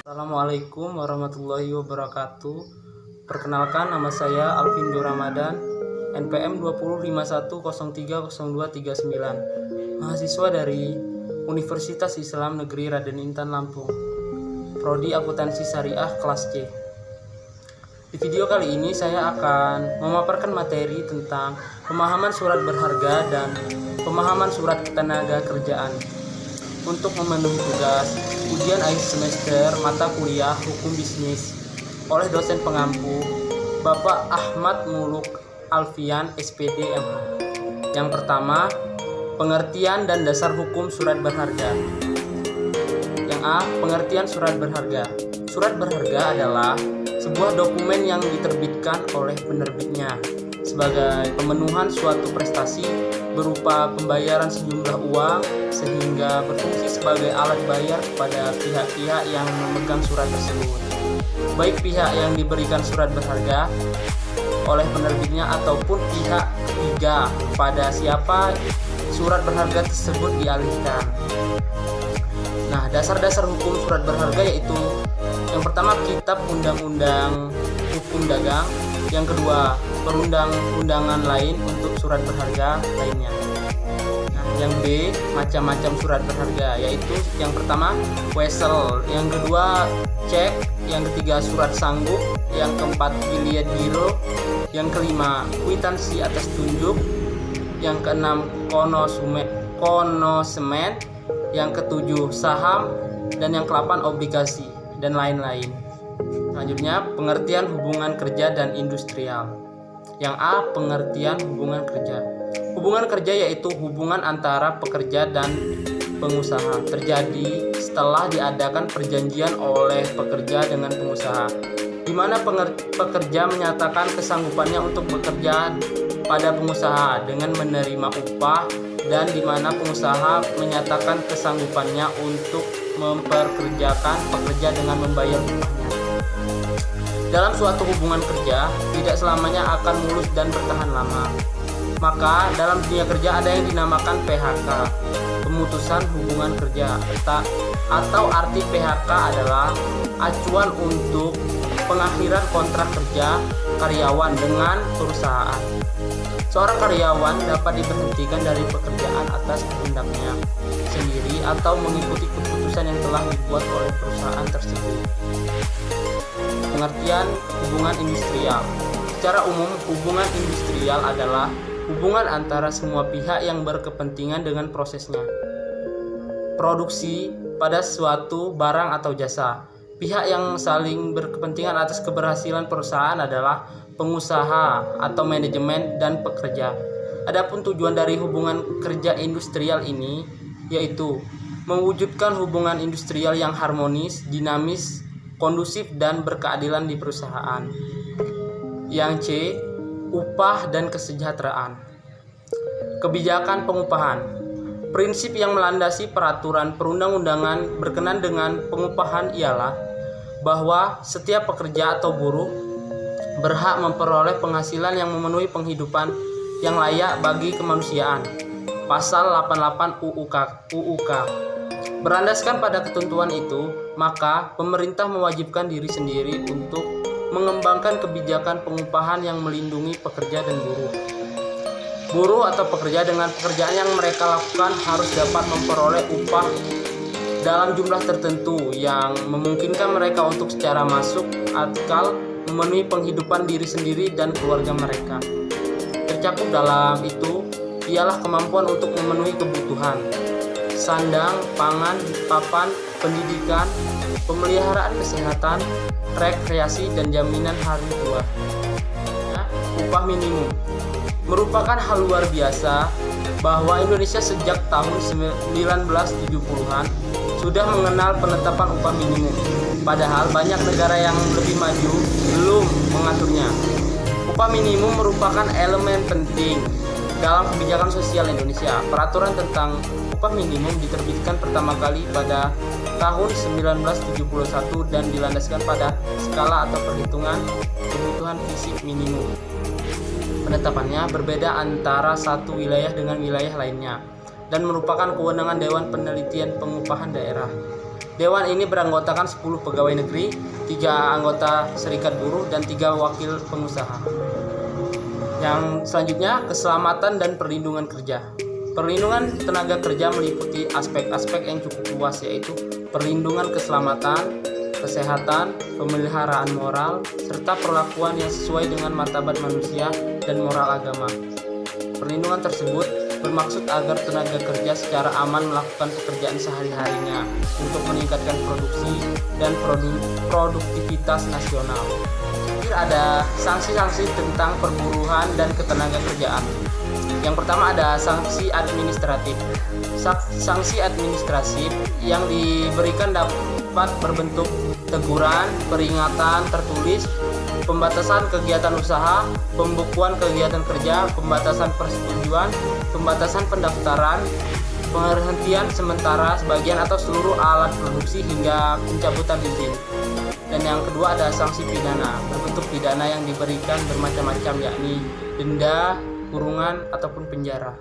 Assalamualaikum warahmatullahi wabarakatuh. Perkenalkan, nama saya Alvindo Ramadan, NPM 2051030239, mahasiswa dari Universitas Islam Negeri Raden Intan Lampung, Prodi Akuntansi Syariah kelas C. Di video kali ini saya akan memaparkan materi tentang pemahaman surat berharga dan pemahaman surat ketenaga kerjaan untuk memenuhi tugas ujian akhir semester mata kuliah Hukum Bisnis oleh dosen pengampu Bapak Ahmad Muluk Alfian SPD MH. Yang pertama, pengertian dan dasar hukum surat berharga. Yang A, pengertian surat berharga. Surat berharga adalah sebuah dokumen yang diterbitkan oleh penerbitnya sebagai pemenuhan suatu prestasi berupa pembayaran sejumlah uang sehingga berfungsi sebagai alat bayar kepada pihak-pihak yang memegang surat tersebut, baik pihak yang diberikan surat berharga oleh penerbitnya ataupun pihak ketiga pada siapa surat berharga tersebut dialihkan. Nah, dasar-dasar hukum surat berharga yaitu yang pertama, Kitab Undang-Undang Hukum Dagang. Yang kedua, perundang-undangan lain untuk surat berharga lainnya. Nah, yang B, macam-macam surat berharga, yaitu yang pertama wesel, yang kedua cek, yang ketiga surat sanggup, yang keempat biliet giro, yang kelima kwitansi atas tunjuk, yang keenam konosemen, yang ketujuh saham, dan yang ke-8 obligasi dan lain-lain. Selanjutnya, pengertian hubungan kerja dan industrial. Yang A, pengertian hubungan kerja. Hubungan kerja yaitu hubungan antara pekerja dan pengusaha terjadi setelah diadakan perjanjian oleh pekerja dengan pengusaha, di mana pekerja menyatakan kesanggupannya untuk bekerja pada pengusaha dengan menerima upah, dan di mana pengusaha menyatakan kesanggupannya untuk memperkerjakan pekerja dengan membayar upahnya. Dalam suatu hubungan kerja, tidak selamanya akan mulus dan bertahan lama. Maka dalam dunia kerja ada yang dinamakan PHK, pemutusan hubungan kerja, atau arti PHK adalah acuan untuk pengakhiran kontrak kerja karyawan dengan perusahaan. Seorang karyawan dapat diberhentikan dari pekerjaan atas kehendaknya sendiri atau mengikuti keputusan yang telah dibuat oleh perusahaan tersebut. Pengertian hubungan industrial. Secara umum, hubungan industrial adalah hubungan antara semua pihak yang berkepentingan dengan prosesnya produksi pada suatu barang atau jasa. Pihak yang saling berkepentingan atas keberhasilan perusahaan adalah pengusaha atau manajemen dan pekerja. Adapun tujuan dari hubungan kerja industrial ini yaitu mewujudkan hubungan industrial yang harmonis, dinamis, kondusif, dan berkeadilan di perusahaan. Yang C, upah dan kesejahteraan. Kebijakan pengupahan. Prinsip yang melandasi peraturan perundang-undangan berkenaan dengan pengupahan ialah bahwa setiap pekerja atau buruh berhak memperoleh penghasilan yang memenuhi penghidupan yang layak bagi kemanusiaan. Pasal 88 UUK. Berlandaskan pada ketentuan itu, maka pemerintah mewajibkan diri sendiri untuk mengembangkan kebijakan pengupahan yang melindungi pekerja dan buruh. Buruh atau pekerja dengan pekerjaan yang mereka lakukan harus dapat memperoleh upah dalam jumlah tertentu yang memungkinkan mereka untuk secara masuk akal memenuhi penghidupan diri sendiri dan keluarga mereka. Tercakup dalam itu ialah kemampuan untuk memenuhi kebutuhan sandang, pangan, papan, pendidikan, pemeliharaan kesehatan, rekreasi, dan jaminan hari tua. Nah, upah minimum merupakan hal luar biasa bahwa Indonesia sejak tahun 1970-an sudah mengenal penetapan upah minimum. Padahal banyak negara yang lebih maju belum mengaturnya. Upah minimum merupakan elemen penting dalam kebijakan sosial Indonesia. Peraturan tentang upah minimum diterbitkan pertama kali pada tahun 1971 dan dilandaskan pada skala atau perhitungan kebutuhan fisik minimum. Penetapannya berbeda antara satu wilayah dengan wilayah lainnya dan merupakan kewenangan Dewan Penelitian Pengupahan Daerah. Dewan ini beranggotakan 10 pegawai negeri, 3 anggota serikat buruh, dan 3 wakil pengusaha. Yang selanjutnya, keselamatan dan perlindungan kerja. Perlindungan tenaga kerja meliputi aspek-aspek yang cukup luas, yaitu perlindungan keselamatan, kesehatan, pemeliharaan moral, serta perlakuan yang sesuai dengan martabat manusia dan moral agama. Perlindungan tersebut bermaksud agar tenaga kerja secara aman melakukan pekerjaan sehari-harinya untuk meningkatkan produksi dan produktivitas nasional. Ada sanksi-sanksi tentang perburuhan dan ketenaga kerjaan. Yang pertama ada sanksi administratif. Sanksi administratif yang diberikan dapat berbentuk teguran, peringatan tertulis, pembatasan kegiatan usaha, pembukuan kegiatan kerja, pembatasan persetujuan, pembatasan pendaftaran, penghentian sementara sebagian atau seluruh alat produksi hingga pencabutan izin. Dan yang kedua ada sanksi pidana, berbentuk pidana yang diberikan bermacam-macam, yakni denda, kurungan, ataupun penjara.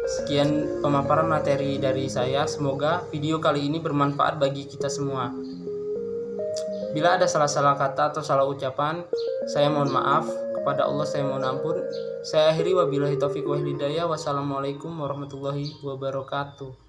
Sekian pemaparan materi dari saya, semoga video kali ini bermanfaat bagi kita semua. Bila ada salah-salah kata atau salah ucapan, saya mohon maaf. Kepada Allah saya mohon ampun. Saya akhiri, wabillahi taufiq wal hidayah. Wassalamualaikum warahmatullahi wabarakatuh.